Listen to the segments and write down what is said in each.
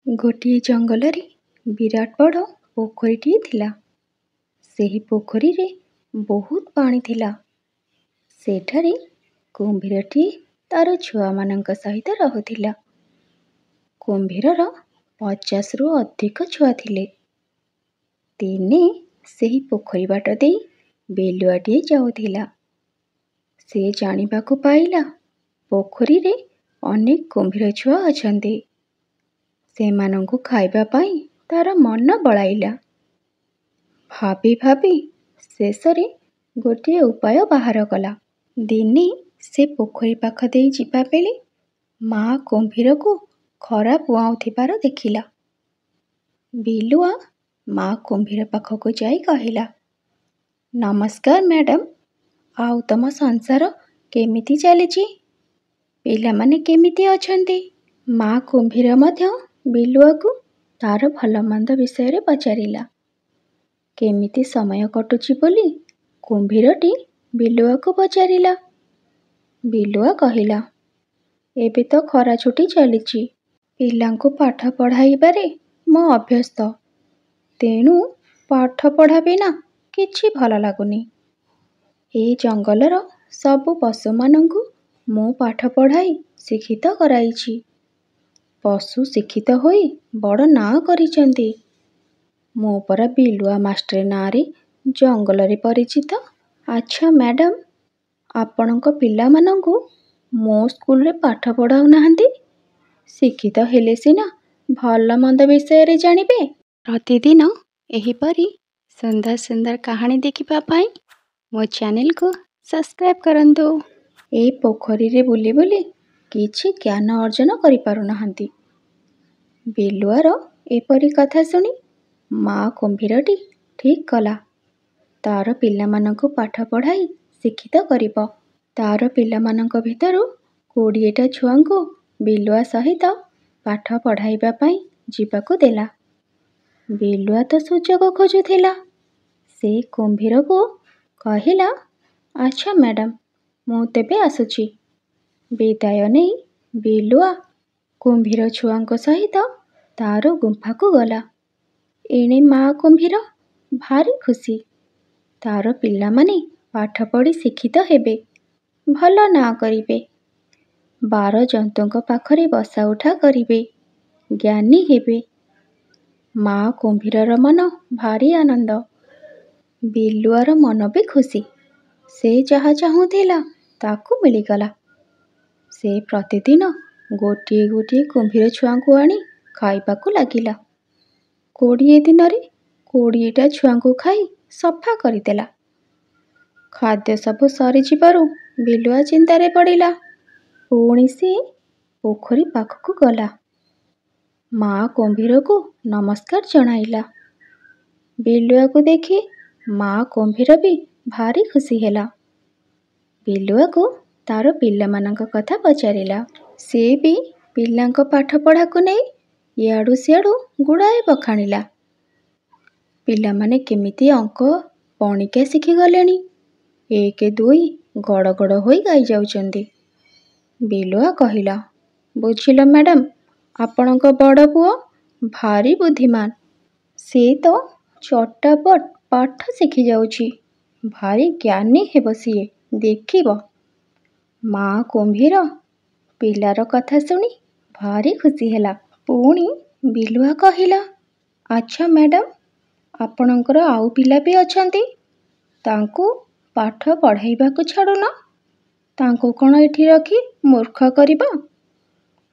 गोटिए जंगलरे विराट बड़ पोखरीटिए थिला। सेही पोखरीरे बहुत पानी थिला। सेठारे कुम्भीरटिए तार छुआमानंक सहित रहुथिला। कुम्भीरर 50 रु अधिक छुआ थिले। दिने सेही पोखरी बाट देई बिलुआटिए जाउथिला। से जानिबाकु पाइला पोखरीरे अनेक कुम्भीर छुआ अछन्ति। सेमानंकु खाइबा पाई तार मन बळाइला। भाबी भाबी शेषरे गोटिए उपाय बाहर कला। दिने से पोखरी पाख देई जिबा बेले माँ कुम्भीर को खरा पुआउथिबार देखिला। बिलुआ माँ कुम्भीर पाखकु जाई कहिला, नमस्कार मैडम, आउ तम संसार केमिति चलिछि? पिलामाने केमिति अछन्ति? माँ कुम्भीर मध्य बिलुआ को तार भल मंद विषय पचारिला। केमिति समय कटुछि बोली कुम्भीरटी बिलुआ को पचारिला। बिलुआ कहिला, एबे तो खरा छुट्टी चलिछि। पिलांको पाठ पढ़ाइबारे मो अभ्यस्त, तेणु पाठ पढ़ा बिना किछि भल लागुनी। ए जंगलर सबु पशु मानंकु मो पाठ पढ़ाई शिक्षित कराइछि। पशु शिक्षित होई बड़ ना करिसेंति। मो परा बिलुआ मास्टर नारे जंगलरे परिचित। अच्छा मैडम, आपणक पिला मानंकु मो स्कूल रे पाठ पढ़ाउ नाहंती? शिक्षित हेले सिना भल मंद विषय रे जानिबे। प्रतिदिन एहिपरि सुंदर सुंदर कहानी देखिबा पाई मो चैनल को सब्सक्राइब करंतु। ए पोखरी रे बुली बुली किछि ज्ञान अर्जन करि पारु नाहंती। बिलुआर एपरि कथा सुनी माँ कुम्भीरटी ठीक कला। तार पिलामानंकु पाठ पढ़ाई शिक्षित करिब। तार पिलामानंक भितरु 20टा छुआंकु बिलुआ सहित पाठ पढ़ाइबा पाई जिबाकु देला। बिलुआ तो सुजोग खोजुथिला। से कुम्भीर को कहिला, अच्छा मैडम, मु तेबे आसुछि। विदाय नहीं बिलुआ कुम्भीर छुआंक सहित तार गुंफा को गला। एणे माँ कुम्भीर भारी खुशी। तार पिला माने पाठ पढ़ी शिक्षित हेबे, भल ना करिबे, 12 जंतुंक पाखरे बसा उठा करिबे, ज्ञानी हेबे। माँ कुम्भीरर मन भारी आनंद। बिलुआर मन भी खुशी। से जहा चाहुथिला ताकू मिलिगला। से प्रतिदिन गोटिए गोटिए कुम्भीर छुआंकु आनी खाइबाकु लागिला। 20 दिन रे 20टा छुआंकु खाई सफा करिदेला। खाद्य सब सरी जिबारु बिलुआ चिंतारे पड़िला। पुणी से पोखरी पाखकु गला। माँ कुम्भीर को नमस्कार जणाइला। बिलुआ को देखि माँ कुम्भीर भी भारी खुशी हेला। बिलुआ को तार पिलामानंक कथा पचारिला। से भी पिलांक पाठ पढ़ा को नहीं याडू सियाडू गुड़ाए बखाणिला। पिलामाने केमिति अंक पणिका शिखि गलेनी। 1 2 गड़ गड़ होई गाई जाउचंदी। बिलुआ कहिला, बुझिल मैडम, आपणक बड़ पुओ भारी बुद्धिमान। से तो चटापट पाठ शिखि जाउछि। भारी ज्ञानी हेब सिए, देखिब। माँ कुम्भीर पिलार कथा सुनी भारी खुशी हेला। पुणी बिलुआ कहिला, अच्छा मैडम, आपणकर आउ पिला भी अछंती, तांकु पाठ पढ़ाइबाकु छाड़ुना। तांकु कौन एठी रखी मूर्ख करिबा?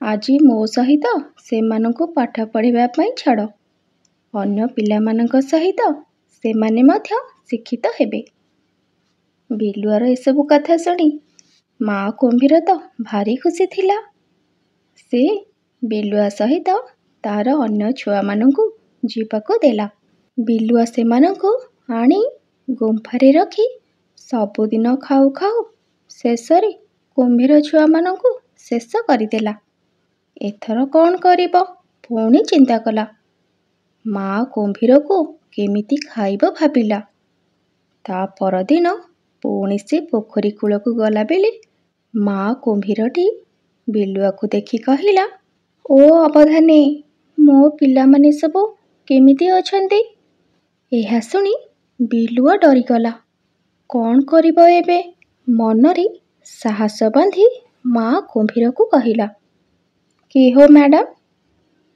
आजी मो सहित सेमानंकु पाठ पढ़िबा पई छाड़। अन्य पिलामानंक सहित सेमाने मध्य शिक्षित हेबे। बिलुआर एसबु कथा सुनी माँ कुम्भीर तो भारी खुशी थिला। से बिलुआ सहित तार अन्य छुआ मानंकु जीवाकु देला। बिलुआ सेमानंकु आनी गुंफारे रखी सबुदिन खाऊ खाऊ शेषरे कुम्भीर छुआ मानंकु शेष करिदेला। एथर कौन करिब पुणी चिंता कला। माँ कुम्भीर को केमिति खाइब भाबिला। ता परदिन पुणी से पोखरी कूलकु गला बेले माँ कुम्भीरटी बिलुआ को देखि कहिला, ओ अवधाने, ମୋ ପିଲାମାନେ ସବୁ କେମିତି ଅଛନ୍ତି? ଏହା ଶୁଣି ବିଲୁଆ ଡରିଗଲା। କ'ଣ କରିବ ଏବେ? ମନରେ ସାହସ ବାନ୍ଧି ମା କୁମ୍ଭୀରକୁ କହିଲା, କି ହୋ ମ୍ୟାଡ଼ାମ,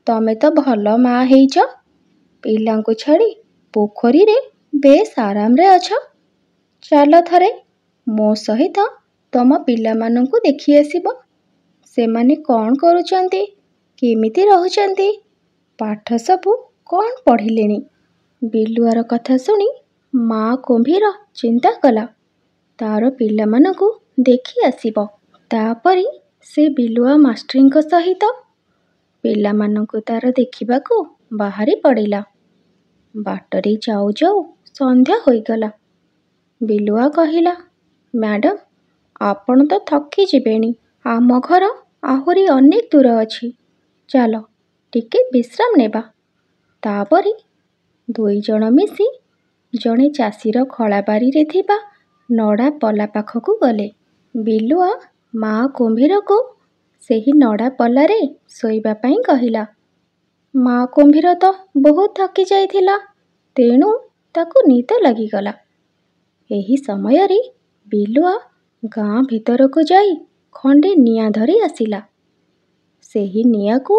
ତମେ ତ ଭଲ ମା ହେଇଛ। ପିଲାଙ୍କୁ ଛାଡ଼ି ପୋଖରୀରେ ବେଶ ଆରାମରେ ଅଛ। ଚାଲ ଥରେ ମୋ ସହିତ ତମ ପିଲାମାନଙ୍କୁ ଦେଖି ଆସିବ। ସେମାନେ କ'ଣ କରୁଛନ୍ତି, କେମିତି ରହୁଛନ୍ତି, ପାଠ ସବୁ କ'ଣ ପଢ଼ିଲେଣି? ବିଲୁଆର କଥା ଶୁଣି ମା କୁମ୍ଭୀର ଚିନ୍ତା କଲା ତାର ପିଲାମାନଙ୍କୁ ଦେଖି ଆସିବ। ତାପରେ ସେ ବିଲୁଆ ମାଷ୍ଟ୍ରଙ୍କ ସହିତ ପିଲାମାନଙ୍କୁ ତାର ଦେଖିବାକୁ ବାହାରି ପଡ଼ିଲା। ବାଟରେ ଯାଉ ଯାଉ ସନ୍ଧ୍ୟା ହୋଇଗଲା। ବିଲୁଆ କହିଲା, ମ୍ୟାଡ଼ାମ, ଆପଣ ତ ଥକିଯିବେଣି। ଆମ ଘର ଆହୁରି ଅନେକ ଦୂର ଅଛି। ଚାଲ ଟିକେ ବିଶ୍ରାମ ନେବା। ତାପରେ ଦୁଇଜଣ ମିଶି ଜଣେ ଚାଷୀର ଖଳାବାରିରେ ଥିବା ନଡ଼ା ପଲା ପାଖକୁ ଗଲେ। ବିଲୁଆ ମା କୁମ୍ଭୀରକୁ ସେହି ନଡ଼ା ପଲାରେ ଶୋଇବା ପାଇଁ କହିଲା। ମା କୁମ୍ଭୀର ତ ବହୁତ ଥକି ଯାଇଥିଲା, ତେଣୁ ତାକୁ ନିଦ ଲାଗିଗଲା। ଏହି ସମୟରେ ବିଲୁଆ ଗାଁ ଭିତରକୁ ଯାଇ ଖଣ୍ଡେ ନିଆଁ ଧରି ଆସିଲା। ସେହି ନିଆଁକୁ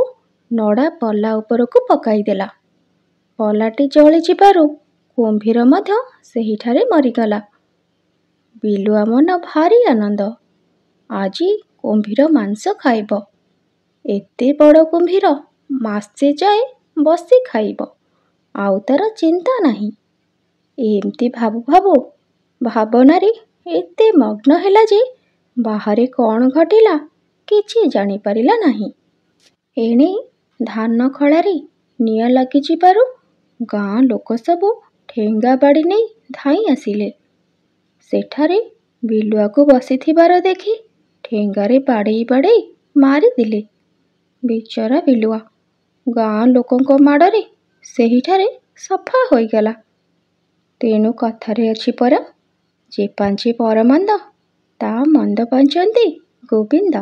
ନଡ଼ା ପଲା ଉପରକୁ ପକାଇଦେଲା। ପଲାଟି ଜଳିଯିବାରୁ କୁମ୍ଭୀର ମଧ୍ୟ ସେହିଠାରେ ମରିଗଲା। ବିଲୁଆ ମନ ଭାରି ଆନନ୍ଦ। ଆଜି କୁମ୍ଭୀର ମାଂସ ଖାଇବ। ଏତେ ବଡ଼ କୁମ୍ଭୀର ମାସେ ଯାଏ ବସି ଖାଇବ, ଆଉ ତାର ଚିନ୍ତା ନାହିଁ। ଏମିତି ଭାବୁ ଭାବୁ ଭାବନାରେ ଏତେ ମଗ୍ନ ହେଲା ଯେ ବାହାରେ କ'ଣ ଘଟିଲା କିଛି ଜାଣିପାରିଲା ନାହିଁ। ଏଣେ ଧାନ ଖଳାରେ ନିଆଁ ଲାଗିଯିବାରୁ ଗାଁ ଲୋକ ସବୁ ଠେଙ୍ଗା ବାଡ଼ି ନେଇ ଧାଇଁ ଆସିଲେ। ସେଠାରେ ବିଲୁଆକୁ ବସିଥିବାର ଦେଖି ଠେଙ୍ଗାରେ ବାଡ଼େଇ ବାଡ଼େଇ ମାରିଦେଲେ। ବିଚରା ବିଲୁଆ ଗାଁ ଲୋକଙ୍କ ମାଡ଼ରେ ସେହିଠାରେ ସଫା ହୋଇଗଲା। ତେଣୁ କଥାରେ ଅଛି ପରା, ଯେ ପାଞ୍ଚେ ପରମନ୍ଦ ତା ମନ୍ଦ ପାଞ୍ଚନ୍ତି ଗୋବିନ୍ଦ।